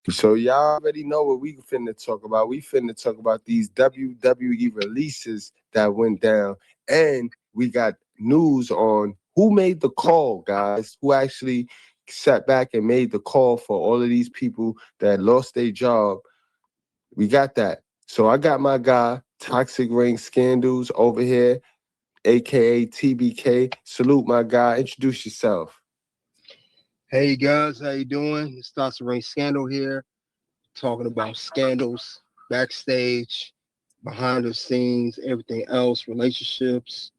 So y'all already know what we finna talk about. We finna talk about these WWE releases that went down. And we got news on who made the call, guys, who actually sat back and made the call for all of these people that lost their job. We got that. So I got my guy, Toxic Ring Scandals, over here, aka TBK. Salute my guy. Introduce yourself. Hey guys, how you doing? It's Dr. Rain Scandal here, talking about scandals, backstage, behind the scenes, everything else, relationships,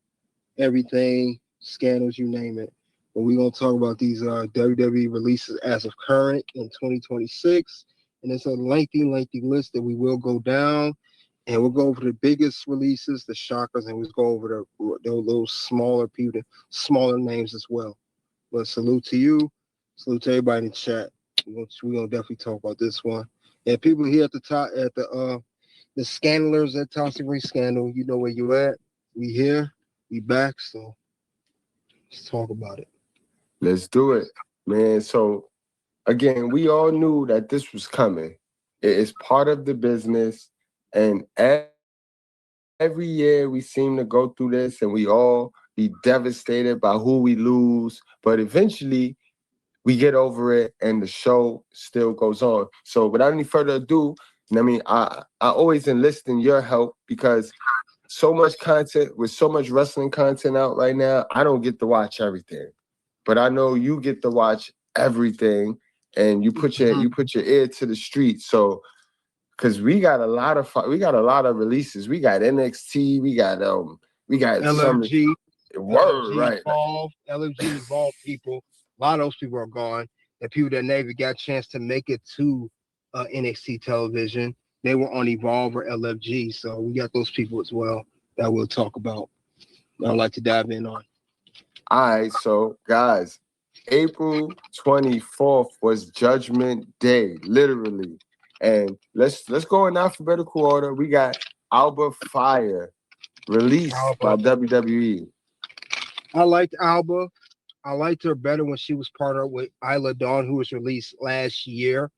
everything, scandals, you name it. But we're gonna talk about these WWE releases as of current in 2026, and it's a lengthy list that we will go down, and we'll go over the biggest releases, the shockers, and we'll go over the little smaller people, smaller names as well. But salute to you. Salute to everybody in the chat. We're gonna definitely talk about this one. And people here at the top, at the scandalers at Toxic Ring Scandal, you know where you at. We here, we back. So let's talk about it. Let's do it, man. So again, we all knew that this was coming. It is part of the business, and every year we seem to go through this, and we all be devastated by who we lose. But eventually, we get over it, and the show still goes on. So without any further ado, I mean, I always enlist in your help because so much content, with so much wrestling content out right now, I don't get to watch everything. But I know you get to watch everything, and you put your ear to the street. So because we got a lot of releases. We got NXT, we got some LFG, word right. LFG involved people. A lot of those people are gone. The people that never got a chance to make it to NXT television, they were on Evolve or LFG. So we got those people as well that we'll talk about. I'd like to dive in on. All right, so guys, April 24th was Judgment Day, literally. And let's go in alphabetical order. We got Alba Fire, released by WWE. I liked Alba. I liked her better when she was partnered with Isla Dawn, who was released last year,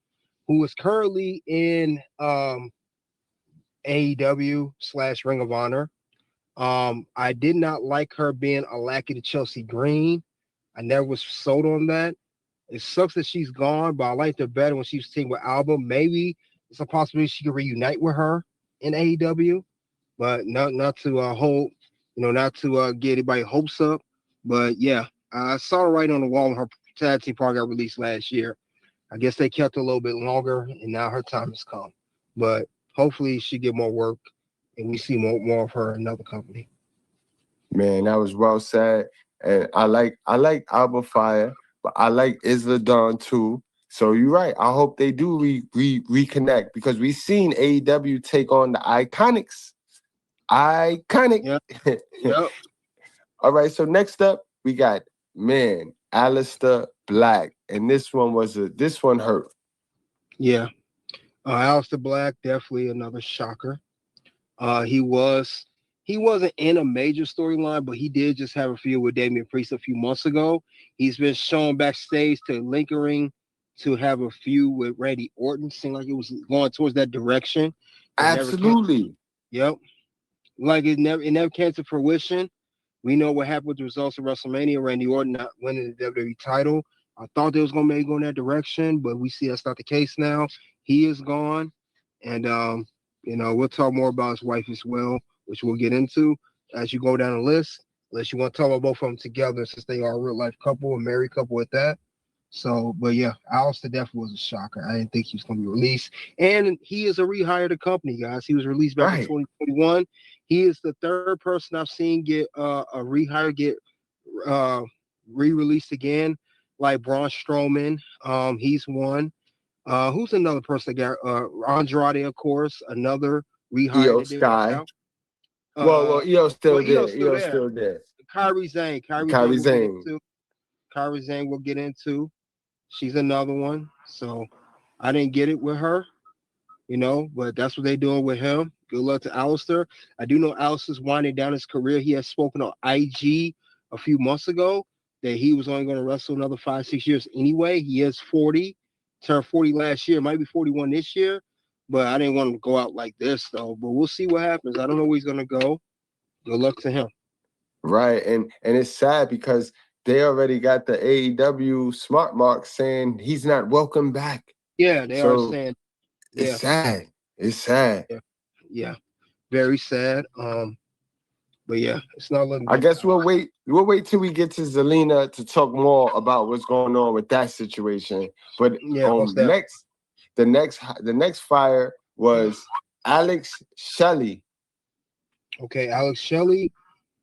who is currently in AEW / Ring of Honor. I did not like her being a lackey to Chelsea Green. I never was sold on that. It sucks that she's gone, but I liked her better when she was teamed with Alba. Maybe it's a possibility she could reunite with her in AEW, but not to hold, not to get anybody hopes up. But yeah, I saw her right on the wall when her tag team part got released last year. I guess they kept her a little bit longer, and now her time has come. But hopefully she get more work, and we see more of her in another company. Man, that was well said. And I like Alba Fire, but I like Isla Dawn too. So you're right. I hope they do reconnect because we've seen AEW take on the Iconics. Iconic. Yep. All right. So next up, we got Aleister Black, and this one hurt. Yeah, Aleister Black, definitely another shocker. He wasn't in a major storyline, but he did just have a feud with Damian Priest a few months ago. He's been shown backstage to lingering to have a feud with Randy Orton. Seemed like it was going towards that direction. Absolutely. Yep. Like it never came to fruition. We know what happened with the results of WrestleMania. Randy Orton not winning the WWE title. I thought they was gonna maybe go in that direction, but we see that's not the case now. He is gone, and we'll talk more about his wife as well, which we'll get into as you go down the list. Unless you want to talk about both of them together, since they are a real life couple, a married couple at that. So, but yeah, Aleister definitely was a shocker. I didn't think he was going to be released, and he is a rehired company, guys. He was released back in 2021. He is the third person I've seen get a rehire, get re-released again, like Braun Strowman. He's one. Who's another person that got Andrade, of course, another rehire. Io Sky. Well, Io's still there. Kairi Sane. Kairi Sane we'll get into. She's another one. So I didn't get it with her, but that's what they're doing with him. Good luck to Aleister. I do know Aleister's winding down his career. He has spoken on IG a few months ago that he was only going to wrestle another 5-6 years anyway. He is 40. Turned 40 last year, might be 41 this year, but I didn't want him to go out like this though. But we'll see what happens. I don't know where he's gonna go. Good luck to him. Right, and it's sad because they already got the AEW smart mark saying he's not welcome back. Yeah, they are So saying. it's Yeah, sad. It's sad. yeah, very sad. But yeah, it's not looking I good. guess we'll wait. We'll wait till we get to Zelina to talk more about what's going on with that situation. But Yeah, most definitely. the next fire was Alex Shelley. Okay, Alex Shelley.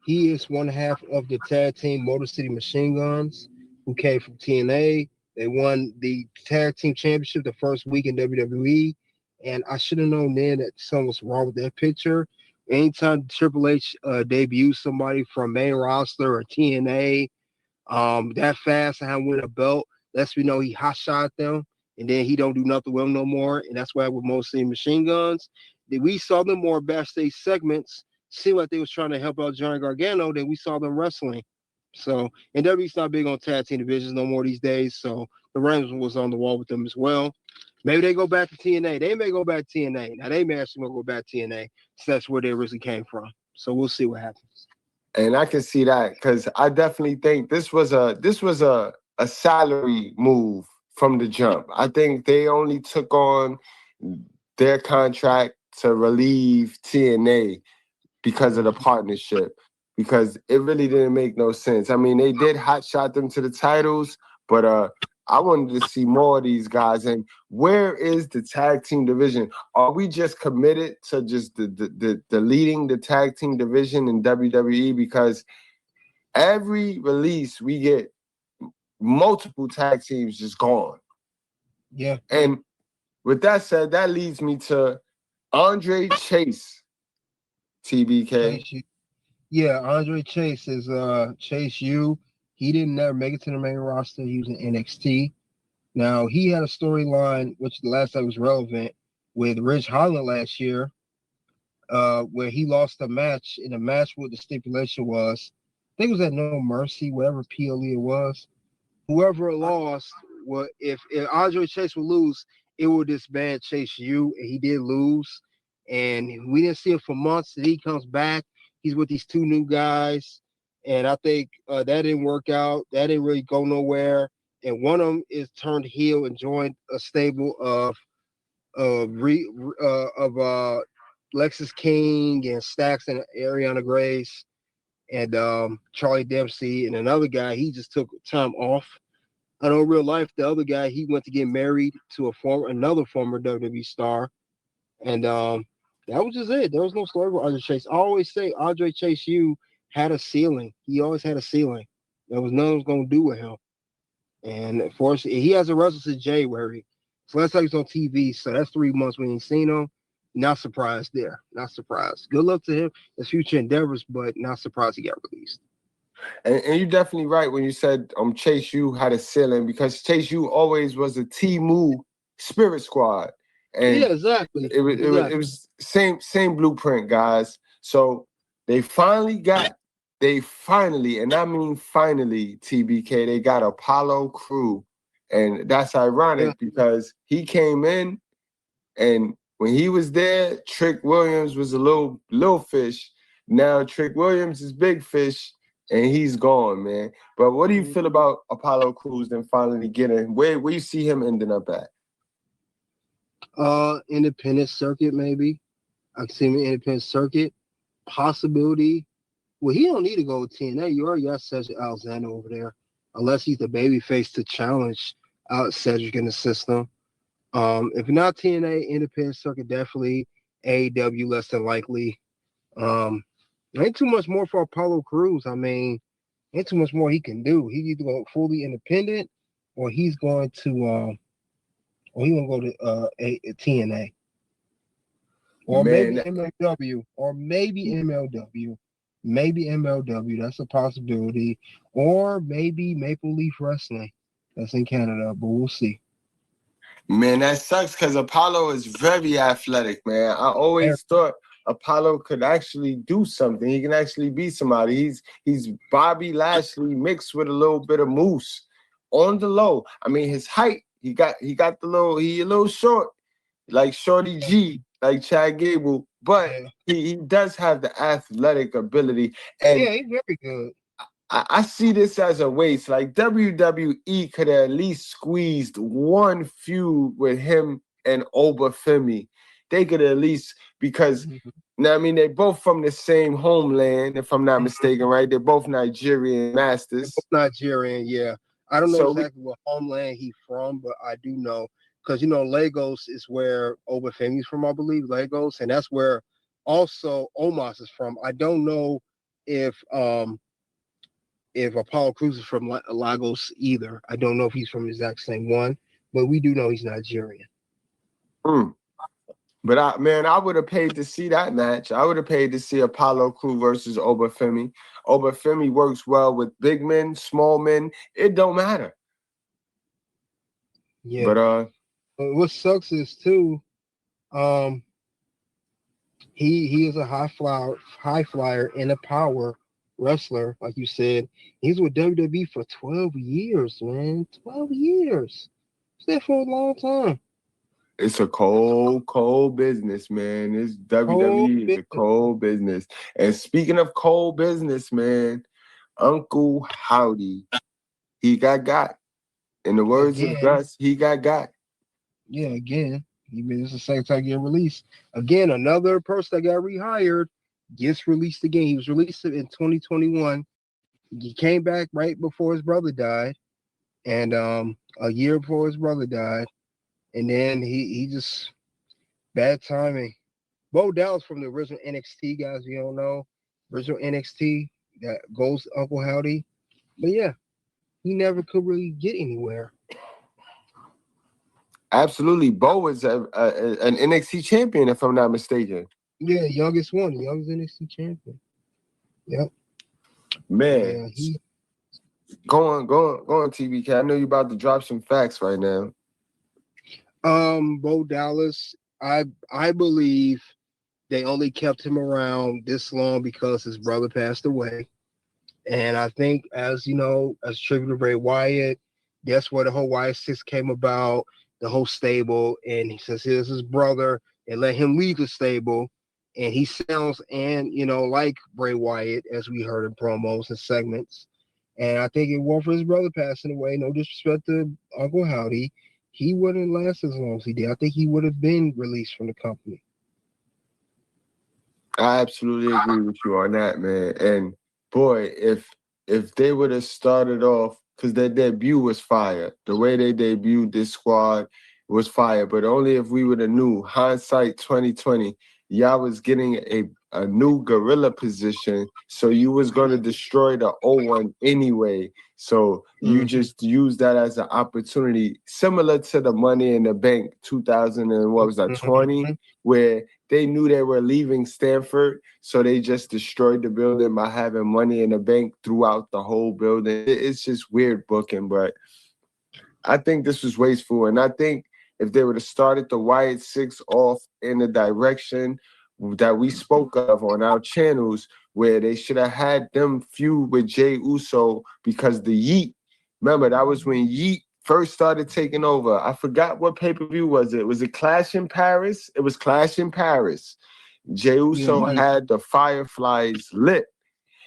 He is one half of the tag team Motor City Machine Guns, who came from TNA. They won the tag team championship the first week in WWE. And I should have known then that something was wrong with that picture. Anytime Triple H debuts somebody from main roster or TNA, that fast and have win a belt, lets me know he hot shot them, and then he don't do nothing with them no more. And that's why with mostly machine guns, we saw them more backstage segments. See what they was trying to help out Johnny Gargano. Then we saw them wrestling. So and WWE's not big on tag team divisions no more these days. So the Rams was on the wall with them as well. Maybe they go back to TNA. They may go back to TNA. Now they may actually go back to TNA. So that's where they originally came from. So we'll see what happens. And I can see that because I definitely think this was a salary move from the jump. I think they only took on their contract to relieve TNA because of the partnership, because it really didn't make no sense. I mean, they did hot shot them to the titles, but I wanted to see more of these guys. And where is the tag team division? Are we just committed to just the leading the tag team division in WWE? Because every release we get multiple tag teams just gone. Yeah. And with that said, that leads me to Andre Chase, TBK. Yeah, Andre Chase is Chase U. He didn't never make it to the main roster. He was in NXT. Now he had a storyline, which the last time was relevant, with Ridge Holland last year, where he lost a match. In a match where the stipulation was, I think it was at No Mercy, whatever PLE it was. Whoever lost, if Andre Chase would lose, it would disband Chase U, and he did lose. And we didn't see him for months. And he comes back. He's with these two new guys, and I think that didn't work out. That didn't really go nowhere. And one of them is turned heel and joined a stable of Lexus King and Stax and Ariana Grace and Charlie Dempsey and another guy. He just took time off. I know in real life, the other guy, he went to get married to another former WWE star. And that was just it. There was no story for Andre Chase. I always say Andre Chase U had a ceiling. He always had a ceiling. There was nothing was going to do with him. And of course, he has a wrestle since January. So last time he's on TV. So that's 3 months we ain't seen him. Not surprised there. Not surprised. Good luck to him, his future endeavors, but not surprised he got released. And you're definitely right when you said Chase U had a ceiling, because Chase U always was a T-Move Spirit Squad. And yeah, exactly. It was same blueprint, guys. So they finally, and I mean finally, TBK, they got Apollo Crew. And that's ironic because he came in, and when he was there, Trick Williams was a little fish. Now Trick Williams is big fish, and he's gone, man. But what do you feel about Apollo Crews then finally getting where you see him ending up at? Independent circuit, maybe. I can see him in independent circuit. Possibility. Well, he don't need to go to TNA. You already got Cedric Alexander over there, unless he's the baby face to challenge out Cedric in the system. If not TNA, independent circuit, definitely. AEW, less than likely. Ain't too much more for Apollo Crews. I mean, ain't too much more he can do. He's either going fully independent, or he's going to, or he gonna go to a TNA, or maybe MLW, or maybe MLW. Maybe MLW, that's a possibility. Or maybe Maple Leaf Wrestling. That's in Canada, but we'll see. Man, that sucks because Apollo is very athletic, man. I always thought Apollo could actually do something. He can actually be somebody. He's Bobby Lashley mixed with a little bit of Moose on the low. I mean, his height, got he a little short, like Shorty G, like Chad Gable, but Yeah, he does have the athletic ability. And yeah, he's very good. I see this as a waste. Like WWE could have at least squeezed one feud with him and Obafemi. They could at least, because Mhm. now I mean they both from the same homeland, if I'm not mistaken, right? They're both Nigerian They're both masters. Nigerian, yeah. I don't know So exactly what homeland he from, but I do know because Lagos is where Obafemi's from, I believe, Lagos, and that's where also Omos is from. I don't know if Apollo Cruz is from Lagos either. I don't know if he's from the exact same one, but we do know he's Nigerian. mm. But I would have paid to see that match. I would have paid to see Apollo Crew versus Obafemi. Obafemi works well with big men, small men. It don't matter. Yeah. But But what sucks is too, um, he is a high flyer and a power wrestler, like you said. He's with WWE for 12 years, man. 12 years. He's there for a long time. it's a cold business, man. This Whole WWE is a business. cold business. And speaking of cold business, man, Uncle Howdy, he got. In the words of Again, Gus, he got. yeah, again. This is the second time getting released. Again, another person that got rehired gets released again. He was released in 2021. He came back right before his brother died, and a year before his brother died, and then he just bad timing. Bo Dallas from the original NXT guys, you don't know, original NXT that goes Uncle Howdy, but yeah, he never could really get anywhere. Absolutely. Bo is an NXT champion, if I'm not mistaken. Yeah, youngest one, the youngest NXT champion. Yep. Man, Yeah, he go on, TBK. I know you about to drop some facts right now. Bo Dallas, I believe they only kept him around this long because his brother passed away. And I think, as as tribute to Bray Wyatt, that's where the whole Wyatt Six came about, the whole stable. And he says, here's his brother, and let him lead the stable. And he sounds like Bray Wyatt, as we heard in promos and segments. And I think it was for his brother passing away. No disrespect to Uncle Howdy, he wouldn't last as long as he did. I think he would have been released from the company. I absolutely agree with you on that, man. And boy, if they would have started off, because their debut was fire. The way they debuted this squad was fire. But only if we would have knew, hindsight 2020, y'all was getting a new gorilla position. So you was gonna destroy the old one anyway. So you just use that as an opportunity, similar to the Money in the Bank 2000 and what was that, 20, where they knew they were leaving Stanford, so they just destroyed the building by having Money in the Bank throughout the whole building. It's just weird booking, but I think this was wasteful. And I think if they would have started the Wyatt Six off in the direction that we spoke of on our channels, where they should have had them feud with Jay Uso, because the Yeet, remember, that was when Yeet first started taking over. I forgot what pay-per-view was it. Was it Clash in Paris? It was Clash in Paris. Jay Uso Yeah, had the Fireflies lit,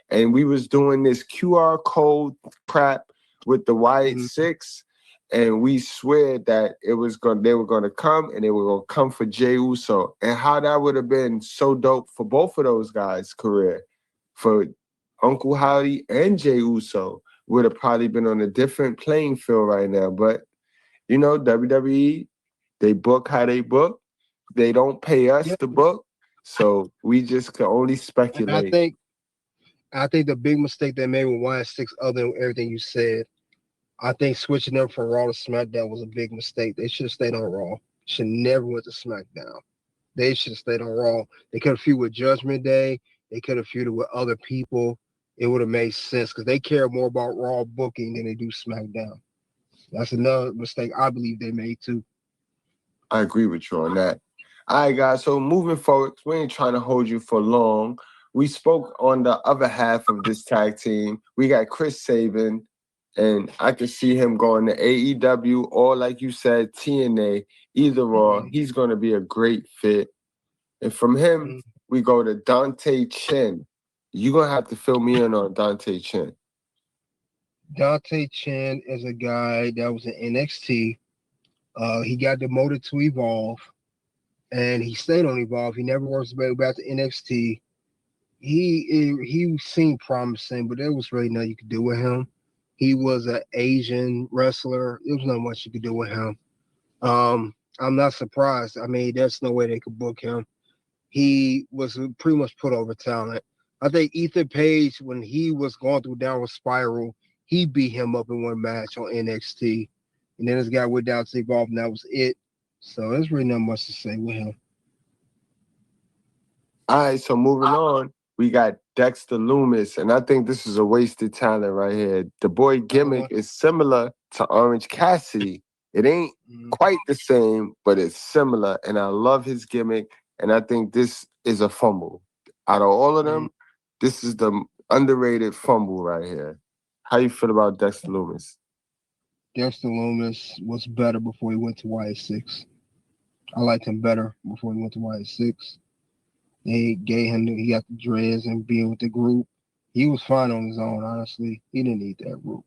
and we was doing this QR code crap with the Wyatt Six, and we swear that they were gonna come, and they were gonna come for Jey Uso, and how that would have been so dope for both of those guys' career, for Uncle Howdy and Jey Uso would have probably been on a different playing field right now. But WWE, they book how they book. They don't pay us yep. to book, so we just can only And I speculate. think the big mistake they made with Wyatt Six, other than everything you said, I think switching them from Raw to SmackDown was a big mistake. They should have stayed on Raw. Should never went to SmackDown. They should have stayed on Raw. They could have feuded with Judgment Day. They could have feuded with other people. It would have made sense because they care more about Raw booking than they do SmackDown. That's another mistake I believe they made too. I agree with you on that. All right, guys. So moving forward, 'cause we ain't trying to hold you for long. We spoke on the other half of this tag team. We got Chris Sabin and I could see him going to AEW or, like you said, TNA. Either or, he's going to be a great fit. And from him, we go to Dante Chen. You're going to have to fill me in on Dante Chen. Dante Chen is a guy that was in NXT. He got demoted to Evolve, and he stayed on Evolve. He never worked his way back to NXT. He seemed promising, but there was really nothing you could do with him. He was an Asian wrestler. There was not much you could do with him. I'm not surprised. I mean, there's no way they could book him. He was pretty much put over talent. I think Ethan Page, when he was going through downward spiral, he beat him up in one match on NXT. And then this guy went down to Evolve, and that was it. So there's really not much to say with him. All right, so moving on, we got Dexter Lumis, and I think this is a wasted talent right here. The boy gimmick is similar to Orange Cassidy. It ain't quite the same, but it's similar, and I love his gimmick, and I think this is a fumble. Out of all of them, this is the underrated fumble right here. How you feel about Dexter Lumis? Dexter Lumis was better before he went to YS6. I liked him better before he went to YS6. They gave him, he got the dreads and being with the group. He was fine on his own, honestly. He didn't need that group.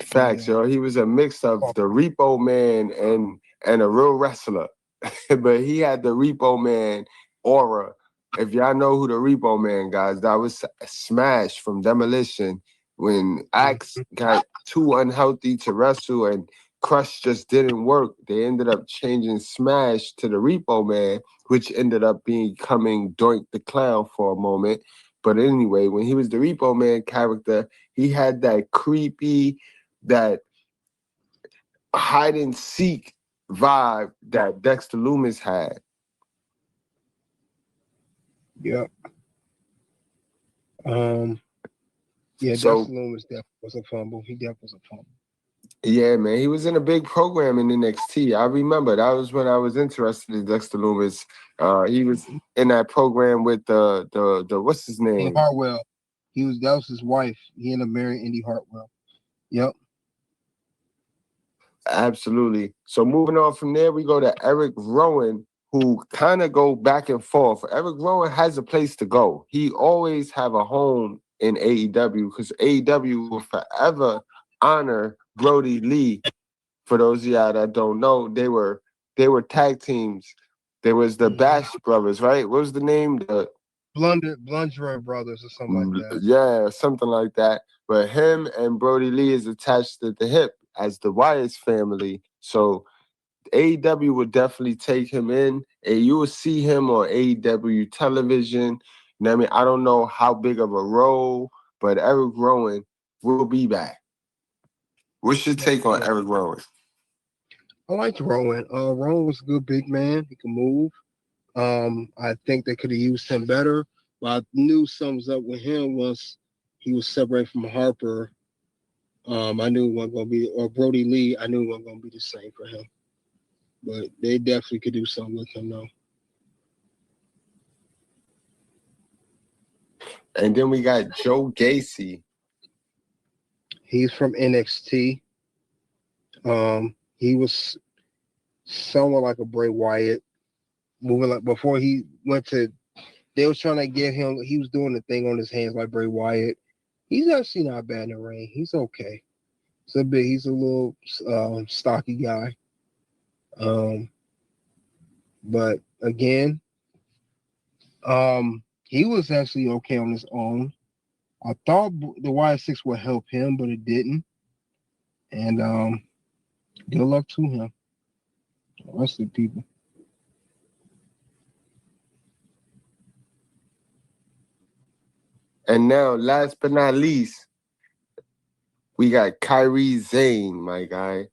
Facts, yo. He was a mix of the Repo Man and a real wrestler. But he had the Repo Man aura. If y'all know who the Repo Man, guys, that was Smash from Demolition when Axe got too unhealthy to wrestle and Crush just didn't work. They ended up changing Smash to the Repo Man, which ended up becoming Doink the Clown for a moment. But anyway, when he was the Repo Man character, he had that creepy, that hide and seek vibe that Dexter Lumis had. Yep. Yeah, So, Dexter Lumis definitely was a fumble. He definitely was a fumble. Yeah, man, he was in a big program in NXT. I remember that was when I was interested in Dexter Lumis. He was in that program with the what's his name? Indy Hartwell. That was his wife. He ended up marrying Indy Hartwell. Yep. Absolutely. So moving on from there, we go to Eric Rowan, who kind of go back and forth. Eric Rowan has a place to go. He always have a home in AEW because AEW will forever honor Brody Lee. For those of y'all that don't know, they were tag teams. There was the Bash Brothers, right? What was the name? The Blundering Brothers or something like that. Yeah, something like that. But him and Brody Lee is attached at the hip as the Wyatt family. So AEW would definitely take him in, and you will see him on AEW television. You know what I mean? I don't know how big of a role, but Eric Rowan will be back. What's your take on Eric Rowan? I liked Rowan. Rowan was a good big man. He can move. I think they could have used him better. But I knew something's up with him once he was separated from Harper. I knew it wasn't going to be, or Brody Lee, I knew it wasn't going to be the same for him. But they definitely could do something with him, though. And then we got Joe Gacy. He's from NXT. He was somewhat like a Bray Wyatt. Moving like before he went to, they was trying to get him, he was doing the thing on his hands like Bray Wyatt. He's actually not bad in the ring. He's okay. He's a little stocky guy. But again, he was actually okay on his own. I thought the Y6 would help him, but it didn't. And good luck to him. The rest of the people. And now, last but not least, we got Kyrie Zane, my guy.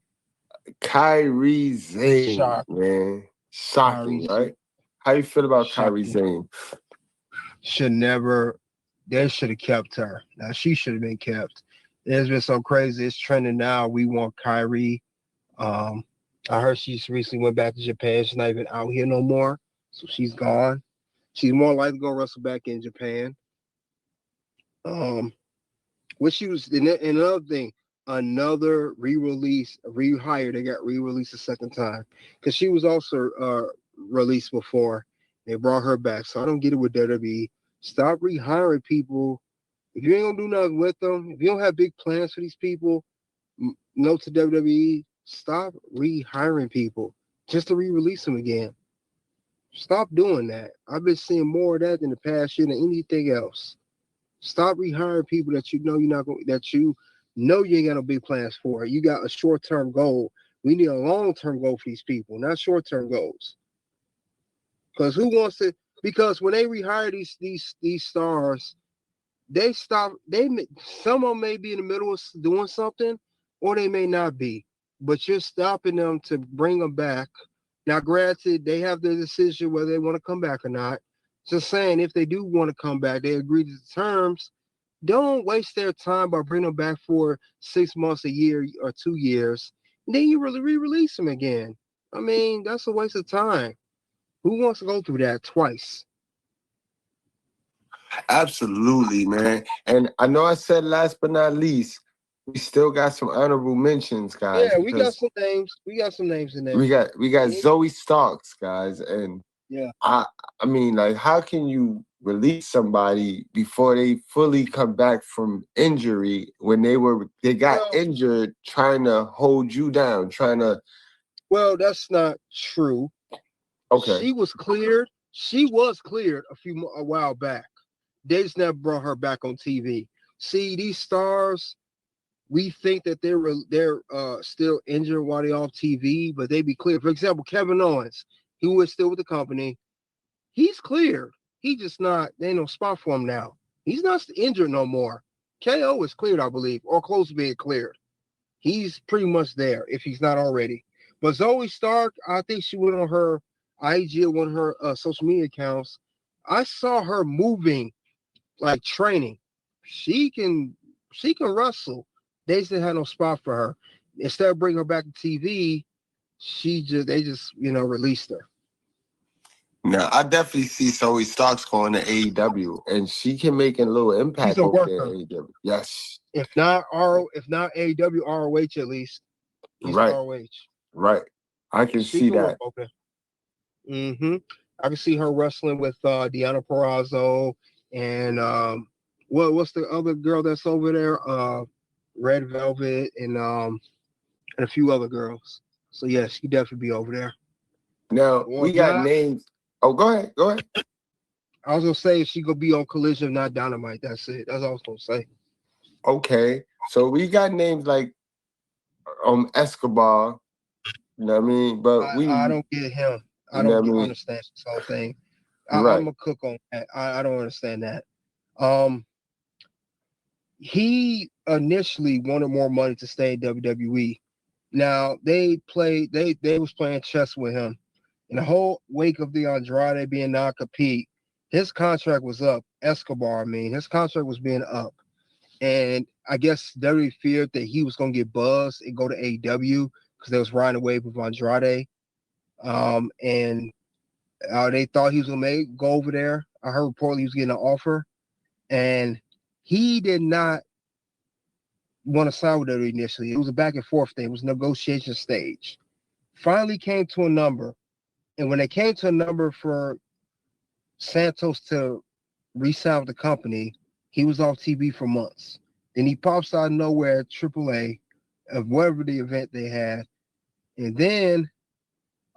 Kyrie Zane, man. Shocking, right? How you feel about Kyrie Zane? They should have kept her. Now, she should have been kept. It's been so crazy. It's trending now. We want Kyrie. I heard she recently went back to Japan. She's not even out here no more. So she's gone. She's more likely to go wrestle back in Japan. What she was, and another thing, another re-release, rehire. They got re-released a second time because she was also released before. They brought her back, so I don't get it with WWE. Stop rehiring people. If you ain't gonna do nothing with them, if you don't have big plans for these people, note to WWE, stop rehiring people just to re-release them again. Stop doing that. I've been seeing more of that in the past year than anything else. Stop rehiring people that you know you're not going, that you know you ain't got no big plans for. You got a short-term goal. We need a long-term goal for these people, not short-term goals. Because who wants to? Because when they rehire these stars, they stop. Some of them may be in the middle of doing something, or they may not be. But you're stopping them to bring them back. Now, granted, they have the decision whether they want to come back or not. Just saying, if they do want to come back, they agree to the terms. Don't waste their time by bringing them back for 6 months, a year, or 2 years, and then you really re-release them again. I mean, that's a waste of time. Who wants to go through that twice? Absolutely, man. And I know I said last but not least, we still got some honorable mentions, guys, Yeah, we got because some names. We got some names in there. we got Zoe Starks, guys, and Yeah. I mean, like, how can you release somebody before they fully come back from injury when they got injured trying to hold you down, trying to? Well, that's not true. Okay. She was cleared. She was cleared a while back. They just never brought her back on TV. See, these stars, we think that they're still injured while they're off TV, but they be cleared. For example, Kevin Owens, he was still with the company. He's cleared. He just not. There ain't no spot for him now. He's not injured no more. KO is cleared, I believe, or close to being cleared. He's pretty much there if he's not already. But Zoe Stark, I think she went on her IG or one of her social media accounts. I saw her moving, like training. She can wrestle. They just had no spot for her. Instead of bringing her back to TV, they just released her. Now, I definitely see Zoe Starks going to AEW, and she can make a little She's impact a over there worker. at AEW. Yes. If not AEW, ROH at least. She's Right. ROH. Right. I can see that. Okay. I can see her wrestling with Deanna Purrazzo and what's the other girl that's over there? Red Velvet and a few other girls. So yeah, she definitely be over there. Now we got names. Oh, go ahead. Go ahead. I was gonna say she gonna be on Collision, not Dynamite. That's it. That's all I was gonna say. Okay, so we got names like Escobar. You know what I mean? But I don't get him. I don't understand this whole thing. I'm a cook on that. I don't understand that. He initially wanted more money to stay in WWE. Now they was playing chess with him. In the whole wake of the Andrade being non-compete, his contract was up. Escobar, I mean, his contract was being up. And I guess WWE feared that he was going to get buzzed and go to AEW because they was riding the wave of Andrade. And they thought he was going to go over there. I heard reportedly he was getting an offer. And he did not want to sign with WWE initially. It was a back and forth thing. It was a negotiation stage. Finally came to a number. And when they came to a number for Santos to re-sign with the company, he was off TV for months. Then he pops out of nowhere at AAA of whatever the event they had. And then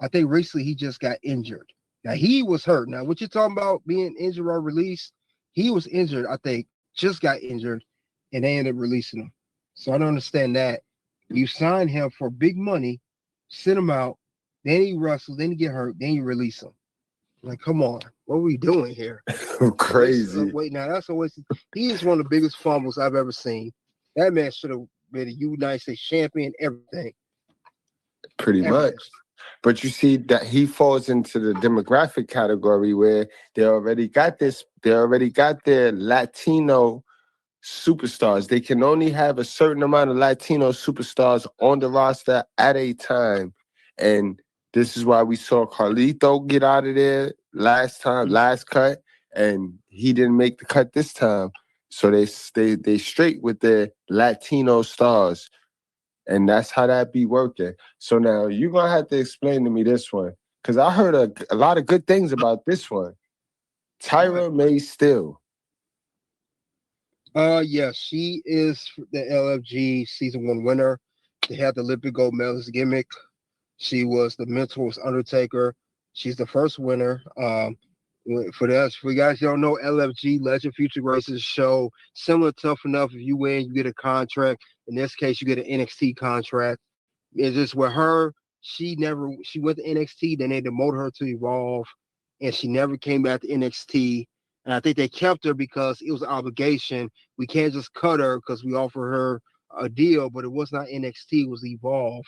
I think recently he just got injured. Now he was hurt. Now what you're talking about being injured or released, he was injured, I think, just got injured, and they ended up releasing him. So I don't understand that. You sign him for big money, send him out, then he wrestles, then he get hurt, then you release him. Like, come on, what are we doing here? Crazy. Wait, now that's a waste. He is one of the biggest fumbles I've ever seen. That man should have been a United States champion, everything. Pretty much. But you see that he falls into the demographic category where they already got their Latino superstars. They can only have a certain amount of Latino superstars on the roster at a time. And this is why we saw Carlito get out of there last cut, and he didn't make the cut this time. So they straight with their Latino stars, and that's how that be working. So now you're gonna have to explain to me this one, because I heard a lot of good things about this one. What? Tyra May Still. Yeah, she is the LFG season 1 winner. They had the Olympic gold medalist gimmick. She was the mentor was Undertaker. She's the first winner. For you guys who don't know, LFG Legend Future Graces show similar Tough Enough. If you win, you get a contract. In this case, you get an NXT contract. It's just with her, she went to NXT, then they demoted her to Evolve, and she never came back to NXT. And I think they kept her because it was an obligation. We can't just cut her because we offer her a deal, but it was not NXT, it was Evolve.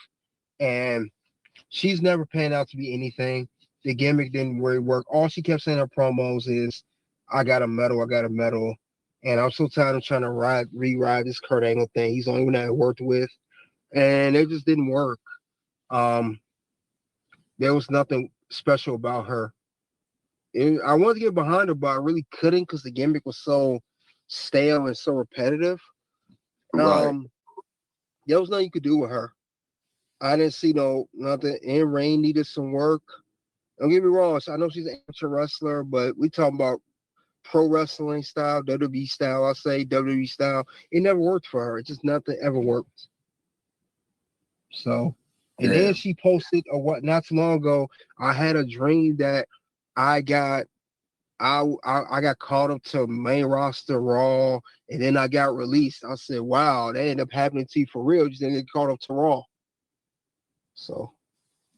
And she's never panned out to be anything. The gimmick didn't really work. All she kept saying in her promos is, I got a medal, I got a medal. And I'm so tired of trying to rewrite this Kurt Angle thing. He's the only one that I worked with. And it just didn't work. Um, there was nothing special about her. I wanted to get behind her, but I really couldn't because the gimmick was so stale and so repetitive. Right. Um, there was nothing you could do with her. I didn't see nothing. And Rain needed some work. Don't get me wrong. I know she's an amateur wrestler, but we talking about pro wrestling style, WWE style. I say WWE style. It never worked for her. It just nothing ever worked. So, and then Damn. she posted a what not too long ago. I had a dream that I got I got called up to main roster Raw, and then I got released. I said, "Wow, that ended up happening to you for real." Just didn't get called up to Raw. So,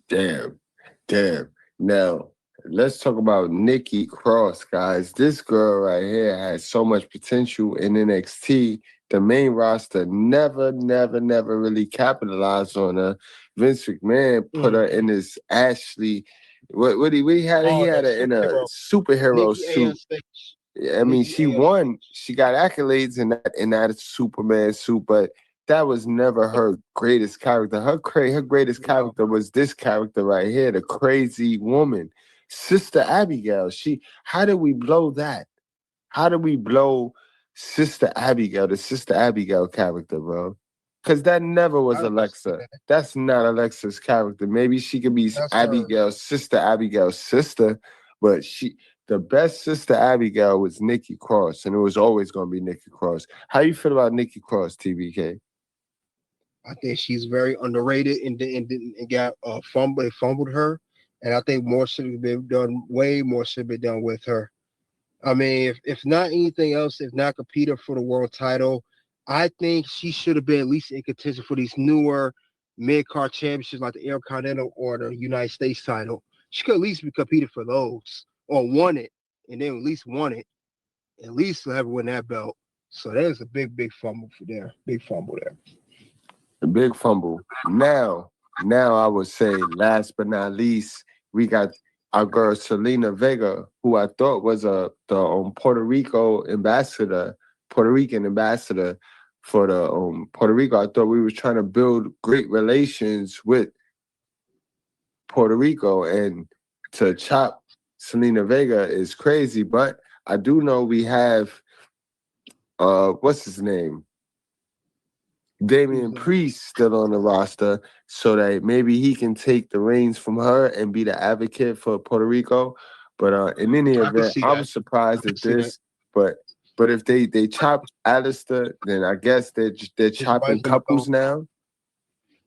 Damn. Damn. Now, let's talk about Nikki Cross, guys. This girl right here has so much potential in NXT. The main roster never really capitalized on her. Vince McMahon put her in this Ashley. What he had her? He oh, had that her in a superhero, superhero Nikki suit. ASH, Yeah, I mean, Nikki she ASH. won. She got accolades in that Superman suit, but that was never her greatest character. Her greatest No, character was this character right here, the crazy woman, Sister Abigail. How did we blow that? How did we blow Sister Abigail, the Sister Abigail character, bro? Because that never was I don't understand Alexa. that. That's not Alexa's character. Maybe she could be That's her. Abigail's sister, but the best Sister Abigail was Nikki Cross, and it was always going to be Nikki Cross. How you feel about Nikki Cross, TBK? I think she's very underrated and got fumbled. They fumbled her, and I think more should have been done. Way more should be done with her. I mean, if not anything else, if not competing for the world title, I think she should have been at least in contention for these newer mid card championships like the Intercontinental or the United States title. She could at least be competing for those or won it, and then at least won it. At least have win that belt. So there's a big fumble for there. Big fumble there. The big fumble. Now I would say, last but not least, we got our girl Selena Vega, who I thought was the Puerto Rican ambassador for the Puerto Rico. I thought we was trying to build great relations with Puerto Rico, and to chop Selena Vega is crazy. But I do know we have what's his name? Damian Priest still on the roster, so that maybe he can take the reins from her and be the advocate for Puerto Rico. But in any I can event, see I that. was surprised I can at see that. this. But if they chop Alistair, then I guess they're His chopping wife's gonna go. couples now.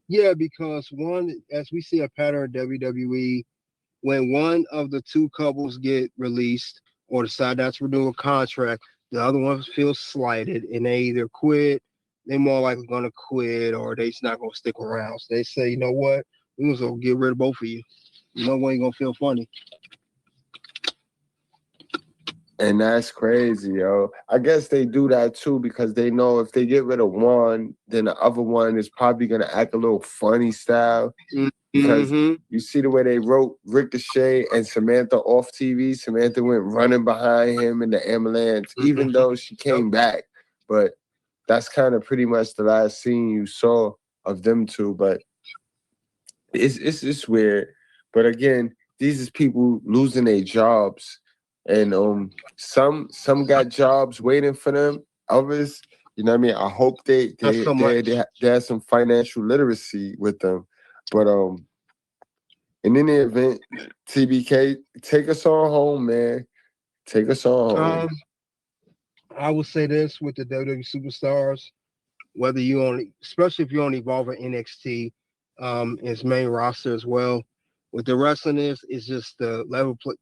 Yeah, because one, as we see a pattern in WWE, when one of the two couples get released or decide not to renew a contract, the other one feels slighted and they either quit, they're more likely gonna quit, or they just not gonna stick around. So they say, you know what, we're gonna get rid of both of you. No one ain't gonna feel funny. And that's crazy, yo. I guess they do that too because they know if they get rid of one, then the other one is probably gonna act a little funny style. Because Mm-hmm. you see the way they wrote Ricochet and Samantha off TV. Samantha went running behind him in the ambulance, even Mm-hmm. though she Yep. came back. But that's kind of pretty much the last scene you saw of them two. But it's weird. But again, these is people losing their jobs, and some got jobs waiting for them, others, you know what I mean? I hope they Not they so they much. they, they have some financial literacy with them. But in any event, TBK, take us on home, man. Take us on Um, home. I will say this with the WWE superstars, whether you only, especially if you only involve in NXT, its main roster as well. With the wrestling is just the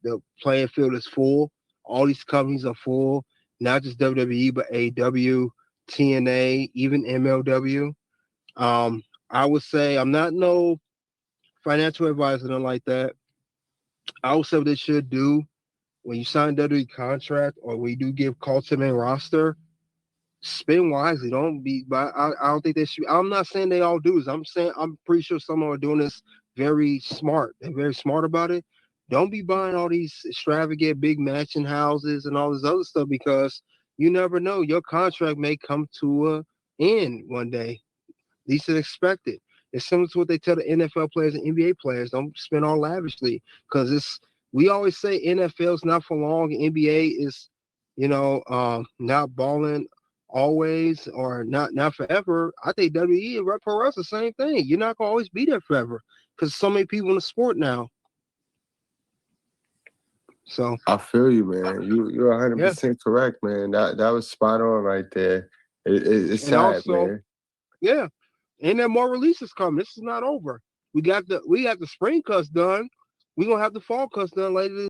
the playing field is full. All these companies are full, not just WWE, but AW, TNA, even MLW. I would say I'm not no financial advisor, nothing like that. I would say what they should do when you sign a WWE contract or when you do give call to main roster, spend wisely. Don't be. But I don't think they should. I'm not saying they all do this. I'm saying I'm pretty sure some are doing this very smart. They're very smart about it. Don't be buying all these extravagant big mansion houses and all this other stuff because you never know. Your contract may come to a end one day. Least expected. It's similar to what they tell the NFL players and NBA players. Don't spend all lavishly because it's. We always say NFL's not for long. NBA is, not balling always or not forever. I think WWE and Pro Wrestling the same thing. You're not gonna always be there forever because so many people in the sport now. So I feel you, man. You're yeah, 100% correct, man. That was spot on right there. It's and sad, also man. yeah, and there more releases coming. This is not over. We got the spring cuts done. We're gonna have the fall cuts done later